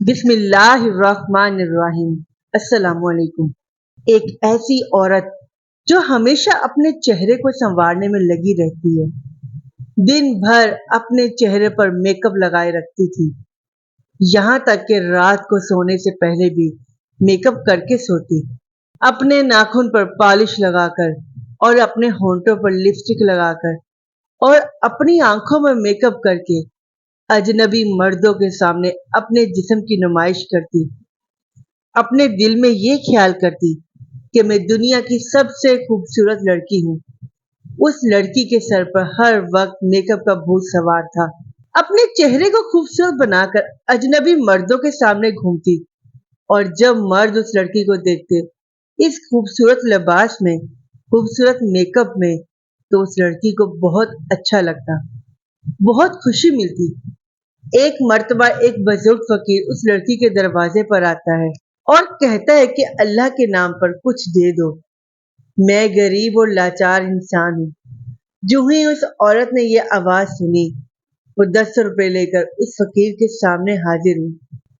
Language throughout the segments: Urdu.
بسم اللہ الرحمن الرحیم۔ السلام علیکم۔ ایک ایسی عورت جو ہمیشہ اپنے چہرے کو سنوارنے میں لگی رہتی ہے، دن بھر اپنے چہرے پر میک اپ لگائے رکھتی تھی، یہاں تک کہ رات کو سونے سے پہلے بھی میک اپ کر کے سوتی، اپنے ناخن پر پالش لگا کر اور اپنے ہونٹوں پر لپسٹک لگا کر اور اپنی آنکھوں میں میک اپ کر کے اجنبی مردوں کے سامنے اپنے جسم کی نمائش کرتی، اپنے دل میں یہ خیال کرتی کہ میں دنیا کی سب سے خوبصورت لڑکی ہوں۔ اس لڑکی کے سر پر ہر وقت میک اپ کا بھوت سوار تھا، اپنے چہرے کو خوبصورت بنا کر اجنبی مردوں کے سامنے گھومتی، اور جب مرد اس لڑکی کو دیکھتے اس خوبصورت لباس میں، خوبصورت میک اپ میں، تو اس لڑکی کو بہت اچھا لگتا، بہت خوشی ملتی۔ ایک مرتبہ ایک بزرگ فقیر اس لڑکی کے دروازے پر آتا ہے اور کہتا ہے کہ اللہ کے نام پر کچھ دے دو، میں غریب اور لاچار انسان ہوں۔ جو ہی اس عورت نے یہ آواز سنی، وہ 10 روپے لے کر اس فقیر کے سامنے حاضر ہوئی۔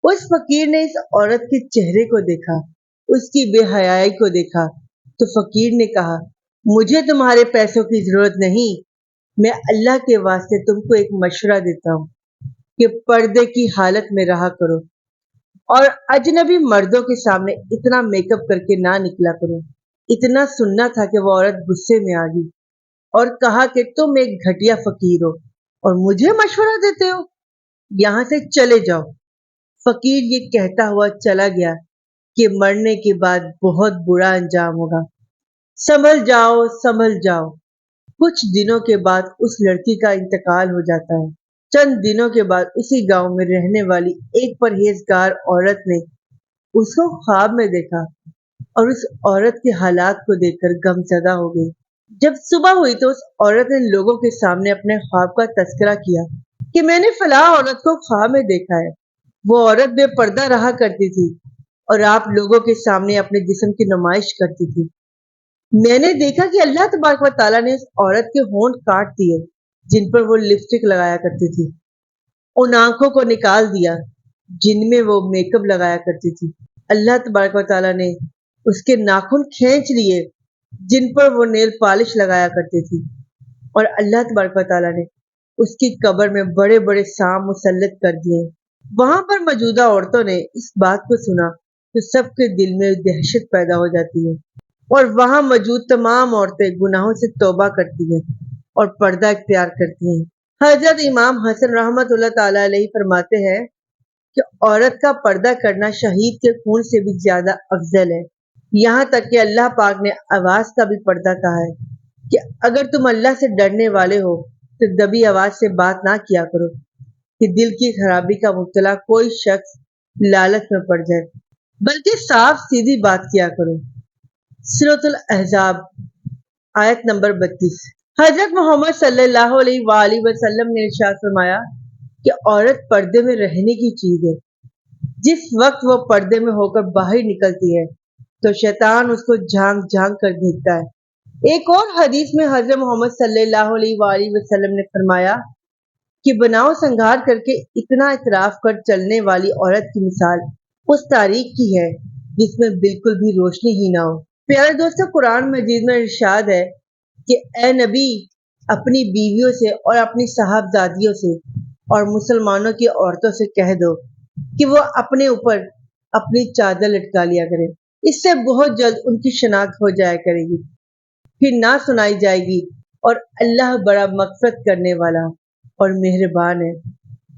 اس فقیر نے اس عورت کے چہرے کو دیکھا، اس کی بے حیائی کو دیکھا، تو فقیر نے کہا، مجھے تمہارے پیسوں کی ضرورت نہیں، میں اللہ کے واسطے تم کو ایک مشورہ دیتا ہوں کہ پردے کی حالت میں رہا کرو اور اجنبی مردوں کے سامنے اتنا میک اپ کر کے نہ نکلا کرو۔ اتنا سننا تھا کہ وہ عورت غصے میں آ گئی اور کہا کہ تم ایک گھٹیا فقیر ہو اور مجھے مشورہ دیتے ہو، یہاں سے چلے جاؤ۔ فقیر یہ کہتا ہوا چلا گیا کہ مرنے کے بعد بہت برا انجام ہوگا، سنبھل جاؤ سنبھل جاؤ۔ کچھ دنوں کے بعد اس لڑکی کا انتقال ہو جاتا ہے۔ چند دنوں کے بعد اسی گاؤں میں رہنے والی ایک پرہیزگار عورت نے اس کو خواب میں دیکھا اور اس عورت کے حالات کو دیکھ کر غمزدہ ہو گئی۔ جب صبح ہوئی تو اس عورت نے لوگوں کے سامنے اپنے خواب کا تذکرہ کیا کہ میں نے فلاں عورت کو خواب میں دیکھا ہے، وہ عورت بے پردہ رہا کرتی تھی اور آپ لوگوں کے سامنے اپنے جسم کی نمائش کرتی تھی۔ میں نے دیکھا کہ اللہ تبارک و تعالیٰ نے اس عورت کے ہونٹ کاٹ دیے جن پر وہ لپسٹک لگایا کرتی تھی، ان آنکھوں کو نکال دیا جن میں وہ میک اپ لگایا کرتی تھی۔ اللہ تبارک و تعالیٰ نے اس کے ناخن کھینچ لیے جن پر وہ نیل پالش لگایا کرتی تھی، اور اللہ تبارک و تعالیٰ نے اس کی قبر میں بڑے بڑے سام مسلط کر دیے۔ وہاں پر موجودہ عورتوں نے اس بات کو سنا تو سب کے دل میں دہشت پیدا ہو جاتی ہے، اور وہاں موجود تمام عورتیں گناہوں سے توبہ کرتی ہیں اور پردہ اختیار کرتی ہیں۔ حضرت امام حسن رحمت اللہ تعالی علیہ فرماتے ہیں کہ عورت کا پردہ کرنا شہید کے خون سے بھی زیادہ افضل ہے، یہاں تک کہ اللہ پاک نے آواز کا بھی پردہ کہا ہے کہ اگر تم اللہ سے ڈرنے والے ہو تو دبی آواز سے بات نہ کیا کرو کہ دل کی خرابی کا مبتلا کوئی شخص لالچ میں پڑ جائے، بلکہ صاف سیدھی بات کیا کرو۔ سورۃ الاحزاب آیت نمبر 32۔ حضرت محمد صلی اللہ علیہ وآلہ وسلم نے ارشاد فرمایا کہ عورت پردے میں رہنے کی چیز ہے۔ جس وقت وہ پردے میں ہو کر باہر نکلتی ہے تو شیطان اس کو جھانک جھانک کر دیکھتا ہے۔ ایک اور حدیث میں حضرت محمد صلی اللہ علیہ وآلہ وسلم نے فرمایا کہ بناؤ سنگار کر کے اتنا اطراف کر چلنے والی عورت کی مثال اس تاریخ کی ہے جس میں بالکل بھی روشنی ہی نہ ہو۔ پیارے دوستو، قرآن مجید میں ارشاد ہے کہ اے نبی، اپنی بیویوں سے اور اپنی صاحبزادیوں سے اور مسلمانوں کی عورتوں سے کہہ دو کہ وہ اپنے اوپر اپنی چادر لٹکا لیا کرے، اس سے بہت جلد ان کی شناخت ہو جایا کرے گی، پھر نہ سنائی جائے گی، اور اللہ بڑا مغفرت کرنے والا اور مہربان ہے۔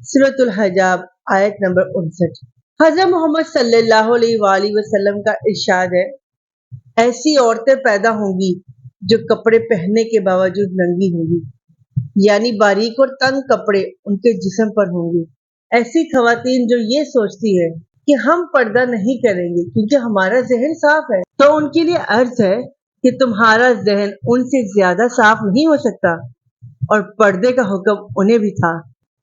سورۃ الحجاب آیت نمبر 59۔ حضرت محمد صلی اللہ علیہ وآلہ وسلم کا ارشاد ہے، ایسی عورتیں پیدا ہوں گی جو کپڑے پہننے کے باوجود ننگی ہوں گی، یعنی باریک اور تنگ کپڑے ان کے جسم پر ہوں گے۔ ایسی خواتین جو یہ سوچتی ہے کہ ہم پردہ نہیں کریں گے کیونکہ ہمارا ذہن صاف ہے، تو ان کے لیے عرض ہے کہ تمہارا ذہن ان سے زیادہ صاف نہیں ہو سکتا، اور پردے کا حکم انہیں بھی تھا۔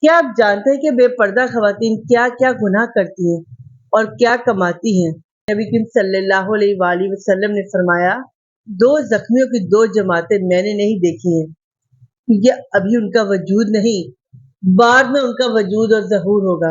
کیا آپ جانتے ہیں کہ بے پردہ خواتین کیا کیا گناہ کرتی ہیں اور کیا کماتی ہیں؟ نبی کریم صلی اللہ علیہ وآلہ وسلم نے فرمایا، دو زخمیوں کی دو جماعتیں میں نے نہیں دیکھی ہیں، کیونکہ ابھی ان کا وجود نہیں، بعد میں ان کا وجود اور ظہور ہوگا۔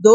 2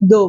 2,